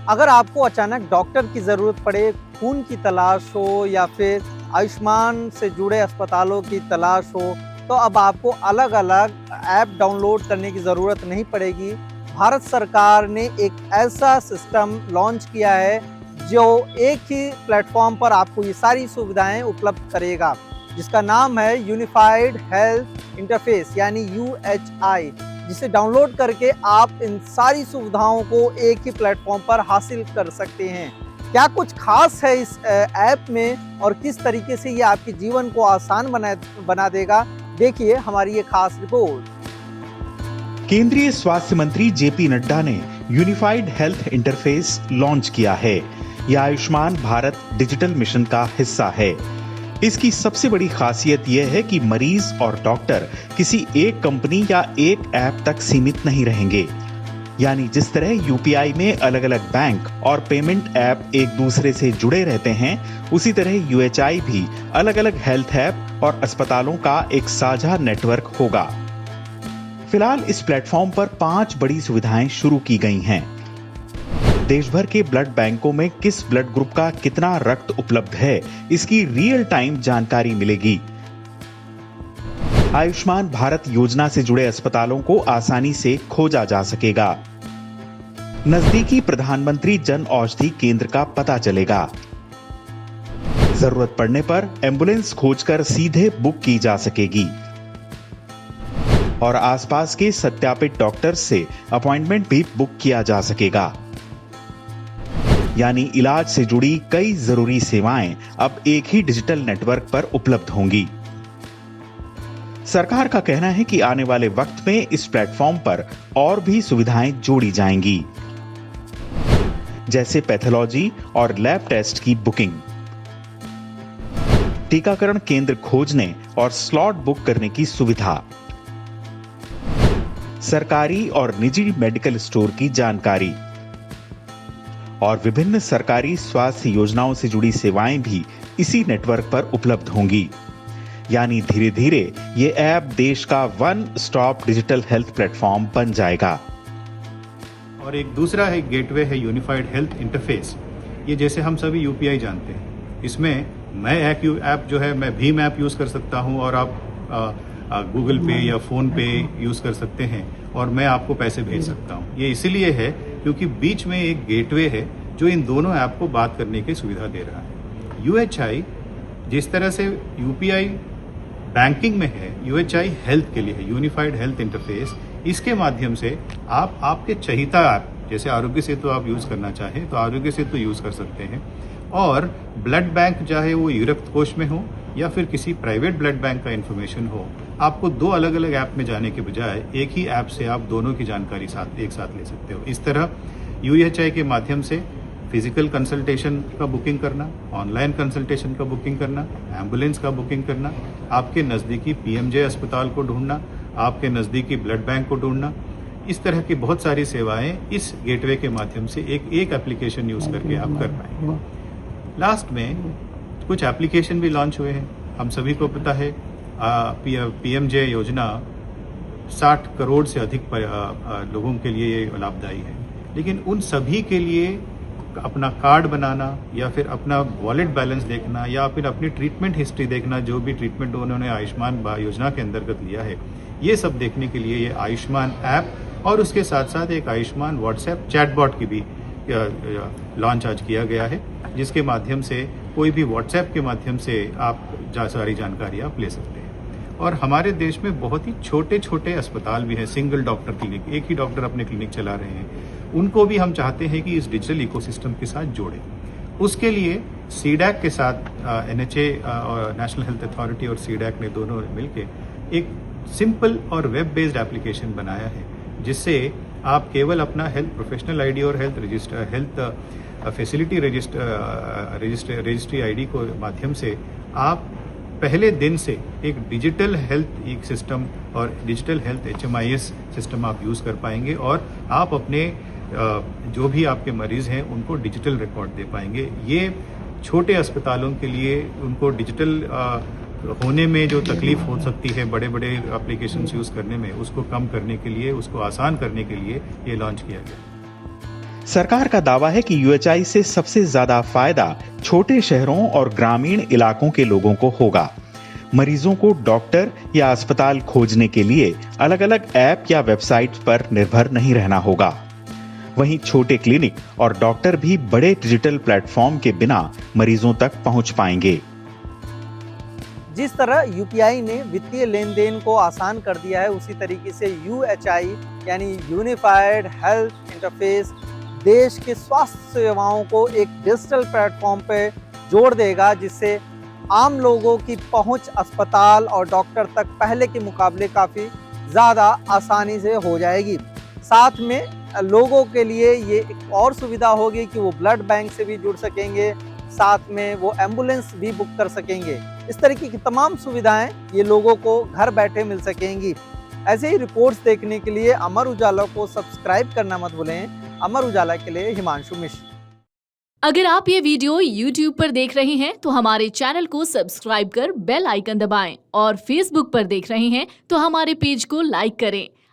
अगर आपको अचानक डॉक्टर की ज़रूरत पड़े, खून की तलाश हो या फिर आयुष्मान से जुड़े अस्पतालों की तलाश हो, तो अब आपको अलग-अलग ऐप डाउनलोड करने की ज़रूरत नहीं पड़ेगी। भारत सरकार ने एक ऐसा सिस्टम लॉन्च किया है, जो एक ही प्लेटफ़ॉर्म पर आपको ये सारी सुविधाएँ उपलब्ध करेगा, जिसका नाम है यूनिफाइड हेल्थ इंटरफ़ेस यानी यूएचआई। जिसे डाउनलोड करके आप इन सारी सुविधाओं को एक ही प्लेटफॉर्म पर हासिल कर सकते हैं। क्या कुछ खास है इस ऐप में और किस तरीके से ये आपके जीवन को आसान बना देगा, देखिए हमारी ये खास रिपोर्ट। केंद्रीय स्वास्थ्य मंत्री जेपी नड्डा ने यूनिफाइड हेल्थ इंटरफेस लॉन्च किया है। यह आयुष्मान भारत डिजिटल मिशन का हिस्सा है। इसकी सबसे बड़ी खासियत यह है कि मरीज और डॉक्टर किसी एक कंपनी या एक ऐप तक सीमित नहीं रहेंगे। यानी जिस तरह यूपीआई में अलग अलग बैंक और पेमेंट ऐप एक दूसरे से जुड़े रहते हैं, उसी तरह यूएचआई भी अलग अलग हेल्थ ऐप और अस्पतालों का एक साझा नेटवर्क होगा। फिलहाल इस प्लेटफॉर्म पर 5 बड़ी सुविधाएं शुरू की गई हैं। देश भर के ब्लड बैंकों में किस ब्लड ग्रुप का कितना रक्त उपलब्ध है, इसकी रियल टाइम जानकारी मिलेगी। आयुष्मान भारत योजना से जुड़े अस्पतालों को आसानी से खोजा जा सकेगा। नजदीकी प्रधानमंत्री जन औषधि केंद्र का पता चलेगा। जरूरत पड़ने पर एम्बुलेंस खोजकर सीधे बुक की जा सकेगी और आसपास के सत्यापित डॉक्टर से अपॉइंटमेंट भी बुक किया जा सकेगा। यानी इलाज से जुड़ी कई जरूरी सेवाएं अब एक ही डिजिटल नेटवर्क पर उपलब्ध होंगी। सरकार का कहना है कि आने वाले वक्त में इस प्लेटफॉर्म पर और भी सुविधाएं जोड़ी जाएंगी, जैसे पैथोलॉजी और लैब टेस्ट की बुकिंग, टीकाकरण केंद्र खोजने और स्लॉट बुक करने की सुविधा, सरकारी और निजी मेडिकल स्टोर की जानकारी और विभिन्न सरकारी स्वास्थ्य योजनाओं से जुड़ी सेवाएं भी इसी नेटवर्क पर उपलब्ध होंगी। यानी धीरे धीरे ये ऐप देश का one stop digital health platform बन जाएगा। और एक दूसरा है गेटवे है यूनिफाइड हेल्थ इंटरफेस। ये जैसे हम सभी यूपीआई जानते हैं, इसमें मैं ऐप जो है मैं भीम ऐप यूज कर सकता हूं और आप गूगल पे या फोन पे यूज कर सकते हैं और मैं आपको पैसे भेज सकता हूं। ये इसीलिए है क्योंकि बीच में एक गेटवे है जो इन दोनों ऐप को बात करने की सुविधा दे रहा है। यूएचआई जिस तरह से यूपीआई बैंकिंग में है, यूएचआई हेल्थ के लिए है, यूनिफाइड हेल्थ इंटरफेस। इसके माध्यम से आप आपके चहिता ऐप जैसे आरोग्य सेतु आप यूज करना चाहें तो आरोग्य सेतु यूज कर सकते हैं। और ब्लड बैंक चाहे वो रक्त कोष में हो या फिर किसी प्राइवेट ब्लड बैंक का इंफॉर्मेशन हो, आपको 2 अलग अलग ऐप में जाने के बजाय एक ही ऐप से आप दोनों की जानकारी एक साथ ले सकते हो। इस तरह यूएचआई के माध्यम से फिजिकल कंसल्टेशन का बुकिंग करना, ऑनलाइन कंसल्टेशन का बुकिंग करना, एम्बुलेंस का बुकिंग करना, आपके नज़दीकी पीएमजे अस्पताल को ढूंढना, आपके नज़दीकी ब्लड बैंक को ढूंढना, इस तरह की बहुत सारी सेवाएं इस गेटवे के माध्यम से एक एप्लीकेशन यूज करके आप कर पाएंगे। लास्ट में कुछ एप्लीकेशन भी लॉन्च हुए हैं। हम सभी को पता है पीएमजे योजना 60 करोड़ से अधिक लोगों के लिए ये लाभदायी है, लेकिन उन सभी के लिए अपना कार्ड बनाना या फिर अपना वॉलेट बैलेंस देखना या फिर अपनी ट्रीटमेंट हिस्ट्री देखना, जो भी ट्रीटमेंट उन्होंने आयुष्मान योजना के अंतर्गत लिया है, ये सब देखने के लिए ये आयुष्मान ऐप और उसके साथ साथ एक आयुष्मान व्हाट्सएप चैटबॉट की भी लॉन्च आज किया गया है, जिसके माध्यम से कोई भी व्हाट्सएप के माध्यम से आप सारी जानकारी आप ले सकते हैं। और हमारे देश में बहुत ही छोटे छोटे अस्पताल भी हैं, सिंगल डॉक्टर क्लिनिक, एक ही डॉक्टर अपने क्लिनिक चला रहे हैं, उनको भी हम चाहते हैं कि इस डिजिटल इकोसिस्टम के साथ जोड़ें। उसके लिए सीडैक के साथ एनएचए और नेशनल हेल्थ अथॉरिटी और सीडैक ने दोनों मिलकर एक सिंपल और वेब बेस्ड एप्लीकेशन बनाया है, जिससे आप केवल अपना हेल्थ प्रोफेशनल आईडी और हेल्थ फैसिलिटी रजिस्ट्री आईडी को माध्यम से आप पहले दिन से एक डिजिटल हेल्थ सिस्टम और डिजिटल हेल्थ HMIS सिस्टम आप यूज कर पाएंगे और आप अपने जो भी आपके मरीज हैं उनको डिजिटल रिकॉर्ड दे पाएंगे। ये छोटे अस्पतालों के लिए उनको डिजिटल होने में जो तकलीफ हो सकती है बड़े बड़े एप्लीकेशंस यूज करने में, उसको कम करने के लिए, उसको आसान करने के लिए ये लॉन्च किया गया। सरकार का दावा है कि यूएचआई से सबसे ज्यादा फायदा छोटे शहरों और ग्रामीण इलाकों के लोगों को होगा। मरीजों को डॉक्टर या अस्पताल खोजने के लिए अलग-अलग ऐप या वेबसाइट पर निर्भर नहीं रहना होगा। वहीं छोटे क्लिनिक और डॉक्टर भी बड़े डिजिटल प्लेटफॉर्म के बिना मरीजों तक पहुंच पाएंगे। जिस तरह यूपीआई ने वित्तीय लेन देन को आसान कर दिया है, उसी तरीके से यूएचआई यानी यूनिफाइड हेल्थ इंटरफेस देश के स्वास्थ्य सेवाओं को एक डिजिटल प्लेटफॉर्म पे जोड़ देगा, जिससे आम लोगों की पहुंच अस्पताल और डॉक्टर तक पहले के मुकाबले काफ़ी ज़्यादा आसानी से हो जाएगी। साथ में लोगों के लिए ये एक और सुविधा होगी कि वो ब्लड बैंक से भी जुड़ सकेंगे, साथ में वो एम्बुलेंस भी बुक कर सकेंगे। इस तरीके की तमाम सुविधाएं ये लोगों को घर बैठे मिल सकेंगी। ऐसे ही रिपोर्ट्स देखने के लिए अमर उजाला को सब्सक्राइब करना मत भूलें। अमर उजाला के लिए हिमांशु मिश्र। अगर आप ये वीडियो YouTube पर देख रहे हैं तो हमारे चैनल को सब्सक्राइब कर बेल आइकन दबाएं और Facebook पर देख रहे हैं तो हमारे पेज को लाइक करें।